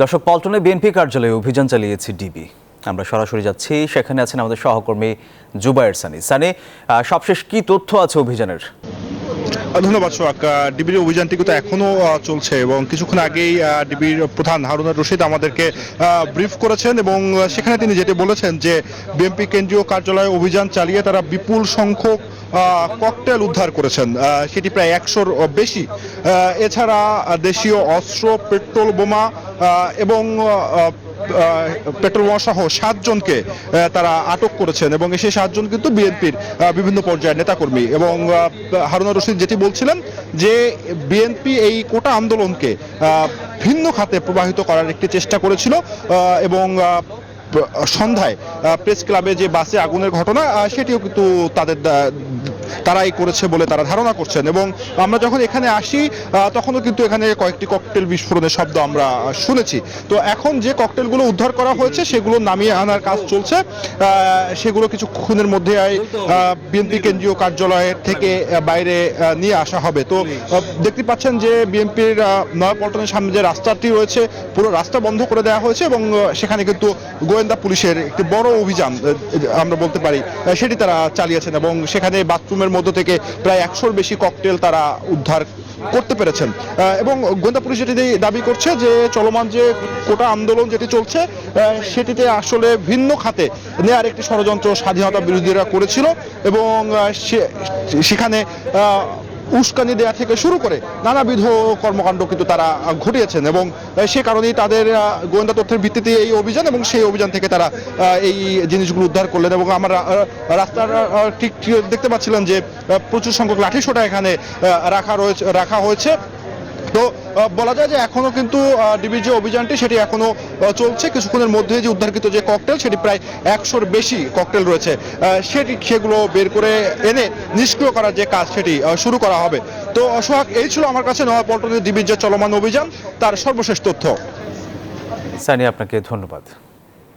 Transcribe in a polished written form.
দর্শক, পল্টনে বিএনপি কার্যালয়ে অভিযান চালিয়েছে ডিবি। আমরা সরাসরি যাচ্ছি, সেখানে আছেন আমাদের সহকর্মী জুবায়ের সানি। সানি, সবশেষ কি তথ্য আছে অভিযানের? ধন্যবাদ সোহাগ। ডিবির অভিযানটি কিন্তু এখনো চলছে এবং কিছুক্ষণ আগেই ডিবির প্রধান হারুনুর রশিদ আমাদেরকে ব্রিফ করেছেন এবং সেখানে তিনি যেটি বলেছেন যে বিএনপি কেন্দ্রীয় কার্যালয়ে অভিযান চালিয়ে তারা বিপুল সংখ্যক ককটেল উদ্ধার করেছেন, সেটি প্রায় 100-র বেশি। এছাড়া দেশীয় অস্ত্র, পেট্রোল বোমা এবং পেট্রোল বোমা সহ 7 জনকে তারা আটক করেছেন এবং সেই 7 জন কিন্তু বিএনপির বিভিন্ন পর্যায়ের নেতাকর্মী। এবং হারুনুর রশিদ যেটি বলছিলেন যে বিএনপি এই কোটা আন্দোলনকে ভিন্ন খাতে প্রবাহিত করার একটি চেষ্টা করেছিল এবং সন্ধ্যায় প্রেস ক্লাবে যে বাসে আগুনের ঘটনা, সেটিও কিন্তু তারাই করেছে বলে তারা ধারণা করছেন। এবং আমরা যখন এখানে আসি তখনও কিন্তু এখানে কয়েকটি ককটেল বিস্ফোরণের শব্দ আমরা শুনেছি। তো এখন যে ককটেলগুলো উদ্ধার করা হয়েছে সেগুলো নামিয়ে আনার কাজ চলছে। সেগুলো কিছুক্ষণের মধ্যে বিএনপি কেন্দ্রীয় কার্যালয় থেকে বাইরে নিয়ে আসা হবে। তো দেখতে পাচ্ছেন যে বিএনপির নয়াপল্টনের সামনে যে রাস্তাটি রয়েছে, পুরো রাস্তা বন্ধ করে দেওয়া হয়েছে এবং সেখানে কিন্তু গোয়েন্দা পুলিশের একটি বড় অভিযান আমরা বলতে পারি সেটি তারা চালিয়েছেন এবং সেখানে বাথরুমের মধ্য থেকে প্রায় 100-র বেশি ককটেল তারা উদ্ধার করতে পেরেছেন। এবং গোয়েন্দা পুলিশ যেটি দাবি করছে যে চলমান যে কোটা আন্দোলন যেটি চলছে সেটিতে আসলে ভিন্ন খাতে নেয়ার একটি ষড়যন্ত্র স্বাধীনতা বিরোধীরা করেছিল এবং সেখানে উস্কানি দেয়া থেকে শুরু করে নানাবিধ কর্মকাণ্ড কিন্তু তারা ঘটিয়েছেন এবং সে কারণেই তাদের গোয়েন্দা তথ্যের ভিত্তিতে এই অভিযান এবং সেই অভিযান থেকে তারা এই জিনিসগুলো উদ্ধার করলেন। এবং আমরা রাস্তার ঠিক দেখতে পাচ্ছিলাম যে প্রচুর সংখ্যক লাঠিসোঁটা এখানে রাখা হয়েছে। তো বলা যায় যে এখনো কিন্তু ডিবির যে অভিযানটি সেটি এখনো চলছে। কিছুক্ষণের মধ্যে যে উদ্ধারকৃত যে ককটেল সেটি প্রায় 100-র বেশি ককটেল রয়েছে, সেগুলো বের করে এনে নিষ্ক্রিয় করার যে কাজ সেটি শুরু করা হবে। তো সোহাগ, এই ছিল আমার কাছে নয়াপল্টনের ডিবির যে চলমান অভিযান তার সর্বশেষ তথ্য। সানি, আপনাকে ধন্যবাদ।